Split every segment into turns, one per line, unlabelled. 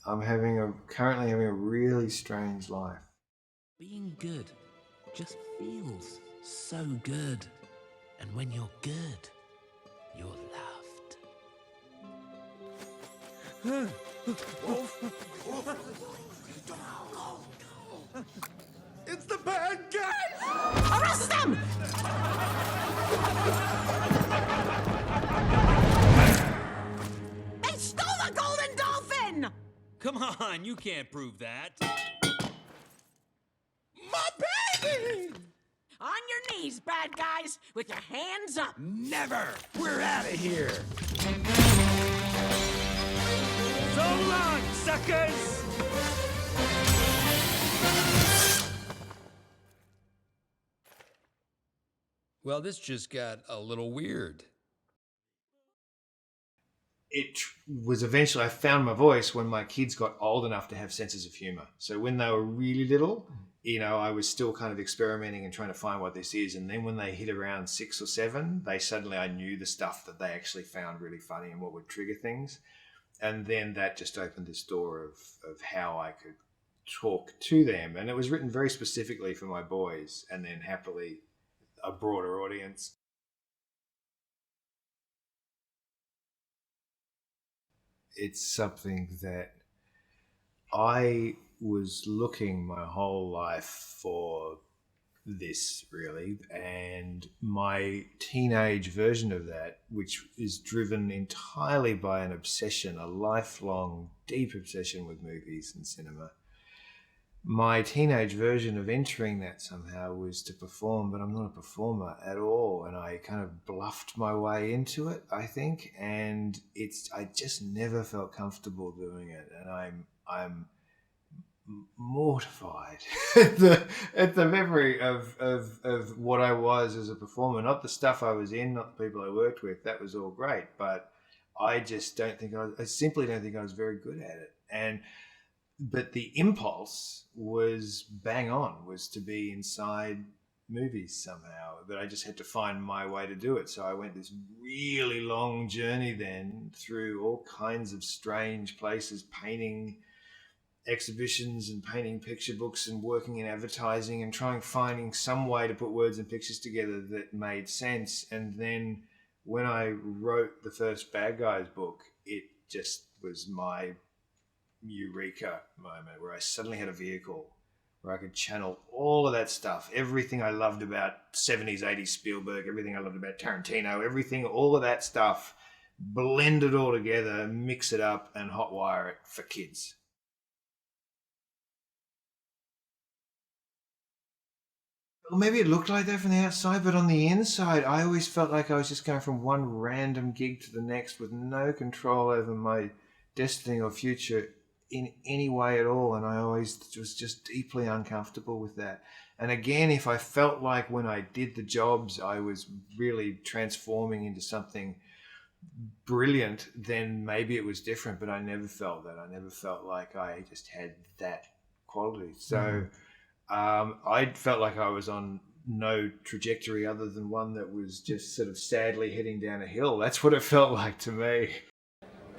I'm currently having a really strange life.
Being good just feels so good. And when you're good, you're loved.
It's the bad guys!
Arrest them! They stole the golden dolphin!
Come on, you can't prove that.
My baby!
On your knees, bad guys, with your hands up.
Never! We're out of here! So long, suckers!
Well, this just got a little weird.
It was eventually, I found my voice when my kids got old enough to have senses of humor. So when they were really little, I was still kind of experimenting and trying to find what this is. And then when they hit around 6 or 7, I knew the stuff that they actually found really funny and what would trigger things. And then that just opened this door of how I could talk to them. And it was written very specifically for my boys, and then happily a broader audience. It's something that I was looking my whole life for this, really, and my teenage version of that, which is driven entirely by an obsession, a lifelong, deep obsession with movies and cinema. My teenage version of entering that somehow was to perform, but I'm not a performer at all, and I kind of bluffed my way into it, I think, and I just never felt comfortable doing it, and I'm mortified at the memory of what I was as a performer. Not the stuff I was in, not the people I worked with. That was all great, but I simply don't think I was very good at it. But the impulse was bang on, was to be inside movies somehow, but I just had to find my way to do it. So I went this really long journey then through all kinds of strange places, painting exhibitions and painting picture books and working in advertising and finding some way to put words and pictures together that made sense. And then when I wrote the first Bad Guys book, it just was my eureka moment where I suddenly had a vehicle where I could channel all of that stuff, everything I loved about 70s, 80s Spielberg, everything I loved about Tarantino, everything, all of that stuff, blend it all together, mix it up, and hotwire it for kids. Well, maybe it looked like that from the outside, but on the inside, I always felt like I was just going from one random gig to the next with no control over my destiny or future in any way at all. And I always was just deeply uncomfortable with that. And again, if I felt like when I did the jobs, I was really transforming into something brilliant, then maybe it was different, but I never felt that. I never felt like I just had that quality. So I felt like I was on no trajectory other than one that was just sort of sadly heading down a hill. That's what it felt like to me.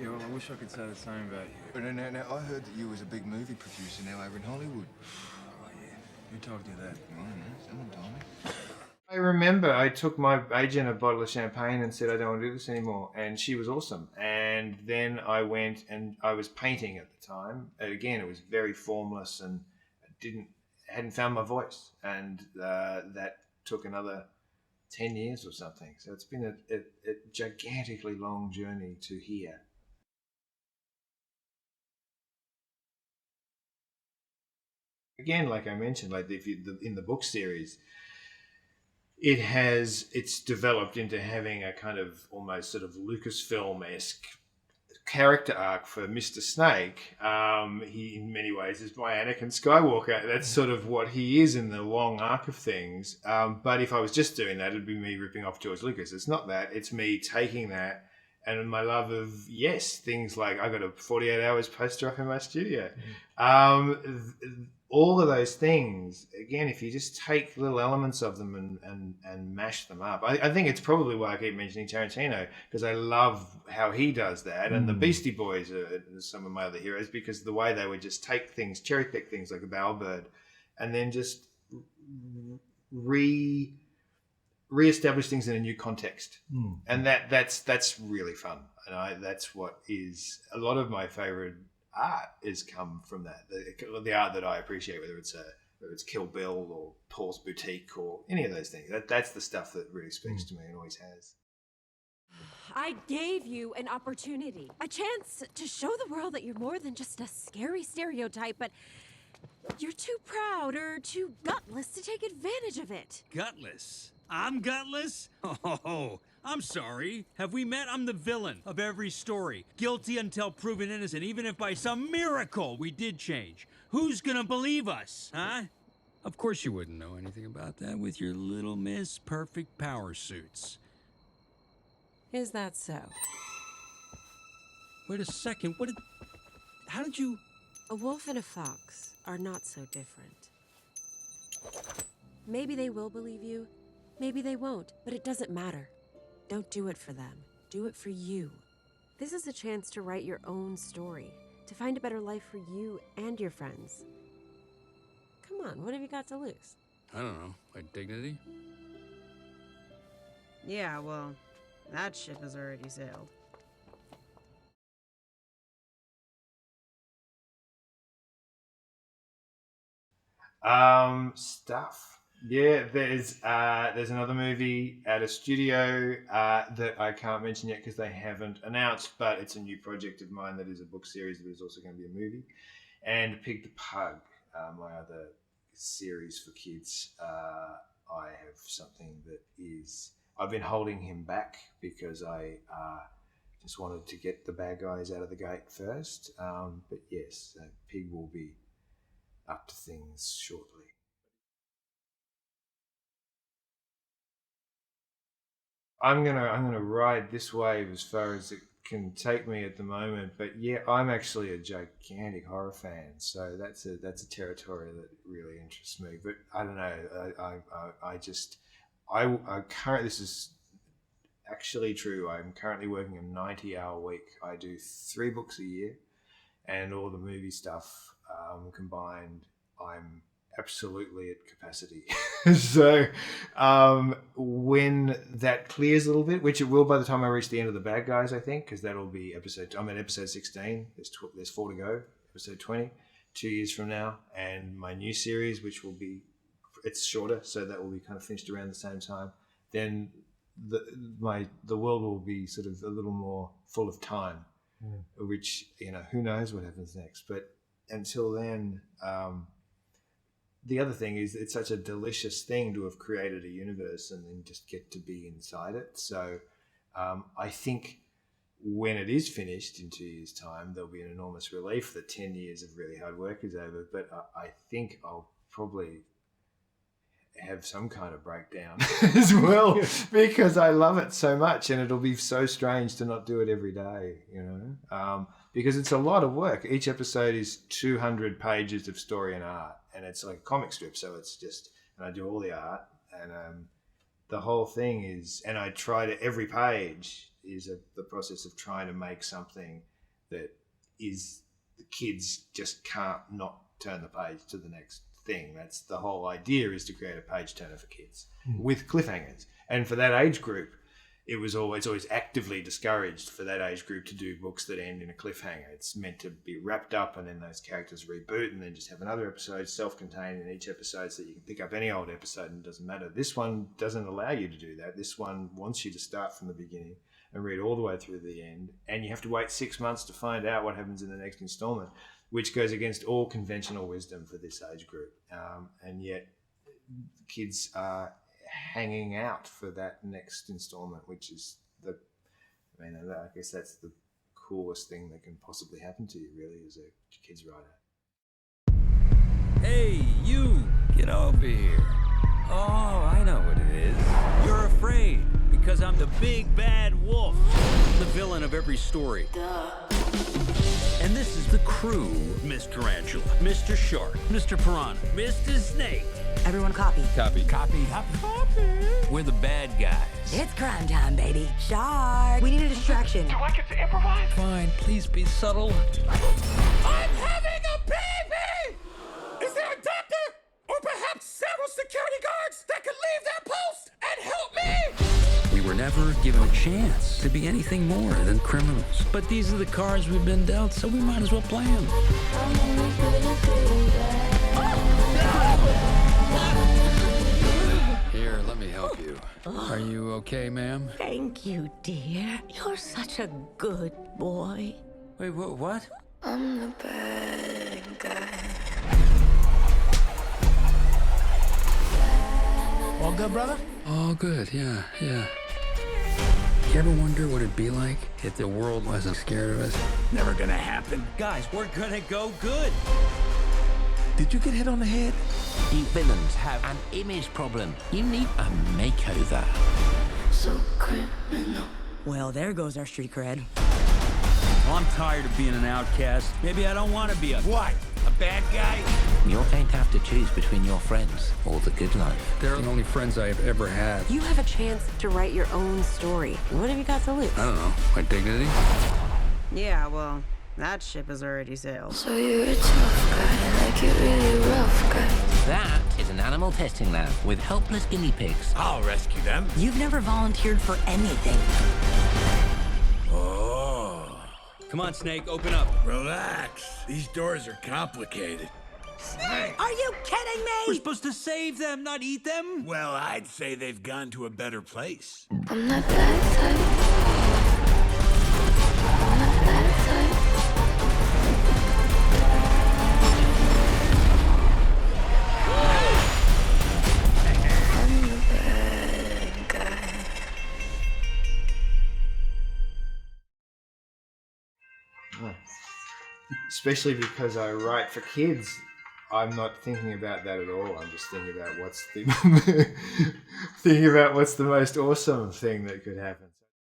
Yeah, well, I wish I could say the same about you.
But now, I heard that you was a big movie producer now over in Hollywood.
Oh, yeah. Who told you that?
I don't know. Someone told me.
I remember I took my agent a bottle of champagne and said, I don't want to do this anymore. And she was awesome. And then I went and I was painting at the time. And again, it was very formless and hadn't found my voice. And that took another 10 years or something. So it's been a gigantically long journey to here. Again, like I mentioned, like in the book series, it's developed into having a kind of almost sort of Lucasfilm-esque character arc for Mr. Snake. He, in many ways, is my Anakin Skywalker. That's sort of what he is in the long arc of things. But if I was just doing that, it'd be me ripping off George Lucas. It's not that. It's me taking that and my love of things like I got a 48 hours poster up in my studio. All of those things, again, if you just take little elements of them and mash them up, I think it's probably why I keep mentioning Tarantino, because I love how he does that. And the Beastie Boys are some of my other heroes, because the way they would just take things, cherry pick things like a bowerbird, and then just re-establish things in a new context. And that's really fun. And that's what is a lot of my favorite art has come from that. The art that I appreciate, whether it's Kill Bill or Paul's Boutique or any of those things. That's the stuff that really speaks to me and always has.
I gave you an opportunity, a chance to show the world that you're more than just a scary stereotype, but you're too proud or too gutless to take advantage of it.
Gutless? I'm gutless? Oh, I'm sorry. Have we met? I'm the villain of every story. Guilty until proven innocent, even if by some miracle we did change. Who's gonna believe us, huh?
Of course you wouldn't know anything about that with your little Miss Perfect power suits.
Is that so?
Wait a second, how did you...
A wolf and a fox are not so different. Maybe they will believe you, maybe they won't, but it doesn't matter. Don't do it for them. Do it for you. This is a chance to write your own story, to find a better life for you and your friends. Come on, what have you got to lose?
I don't know, my dignity?
Yeah, well, that ship has already sailed.
Stuff. Yeah, there's another movie at a studio that I can't mention yet because they haven't announced, but it's a new project of mine that is a book series that is also going to be a movie. And Pig the Pug, my other series for kids. I have something that is... I've been holding him back because I just wanted to get the bad guys out of the gate first. But yes, Pig will be up to things shortly. I'm gonna ride this wave as far as it can take me at the moment, but yeah, I'm actually a gigantic horror fan, so that's a territory that really interests me. But I don't know, I currently, this is actually true. I'm currently working a 90-hour week. I do 3 books a year, and all the movie stuff combined, I'm absolutely at capacity. So when that clears a little bit, which it will by the time I reach the end of the bad guys, I think, because that'll be I'm at episode 16. There's 4 to go. Episode 20, 2 years from now, and my new series, which will be, it's shorter, so that will be kind of finished around the same time. Then the world will be sort of a little more full of time, which, who knows what happens next. But until then, the other thing is it's such a delicious thing to have created a universe and then just get to be inside it. So I think when it is finished in 2 years' time, there'll be an enormous relief that 10 years of really hard work is over. But I think I'll probably have some kind of breakdown as well, because I love it so much, and it'll be so strange to not do it every day, because it's a lot of work. Each episode is 200 pages of story and art, and it's like a comic strip, so it's just, and I do all the art, and the whole thing is, and I try to, every page is the process of trying to make something that is, the kids just can't not turn the page to the next thing. That's the whole idea, is to create a page turner for kids with cliffhangers. And for that age group, it's always actively discouraged for that age group to do books that end in a cliffhanger. It's meant to be wrapped up, and then those characters reboot, and then just have another episode self-contained in each episode, so that you can pick up any old episode and it doesn't matter. This one doesn't allow you to do that. This one wants you to start from the beginning and read all the way through the end, and you have to wait 6 months to find out what happens in the next installment, which goes against all conventional wisdom for this age group. And yet kids are hanging out for that next installment, which is I guess that's the coolest thing that can possibly happen to you, really, as a kid's writer.
Hey, you! Get over here. Oh, I know what it is. You're afraid
because I'm the big bad wolf, the villain of every story. And this is the crew: Miss Tarantula, Mr. Shark, Mr. Piranha, Mr. Snake.
Everyone copy.
Copy. Copy. Copy. We're the bad guys.
It's crime time, baby. Shark. We need a distraction.
Do I get to improvise?
Fine, please be subtle.
I'm having a baby! Is there a doctor? Or perhaps several security guards that could leave their post and help me?
We were never given a chance to be anything more than criminals. But these are the cards we've been dealt, so we might as well play them. Here, let me help you. Are you okay, ma'am?
Thank you, dear. You're such a good boy.
Wait, what?
I'm the bad guy.
All good, brother?
All good, yeah. You ever wonder what it'd be like if the world wasn't scared of us?
Never gonna happen.
Guys, we're gonna go good.
Did you get hit on the head?
You villains have an image problem. You need a makeover.
So criminal.
Well, there goes our street cred.
Well, I'm tired of being an outcast. Maybe I don't want to be a...
What? A bad guy?
You're going to have to choose between your friends or the good life.
They're the only friends I have ever had.
You have a chance to write your own story. What have you got to lose?
I don't know, my dignity?
Yeah, well, that ship has already sailed.
So you're a tough guy, like you're really rough guy.
That is an animal testing lab with helpless guinea pigs.
I'll rescue them.
You've never volunteered for anything.
Oh.
Come on, Snake, open up.
Relax. These doors are complicated.
Are you kidding
We're
me?
supposed to save them, not eat them.
Well, I'd say they've gone to a better place.
I'm not that type. I'm not that type. I'm the bad guy.
Especially because I write for kids, I'm not thinking about that at all. I'm just thinking about what's the thinking about what's the most awesome thing that could happen.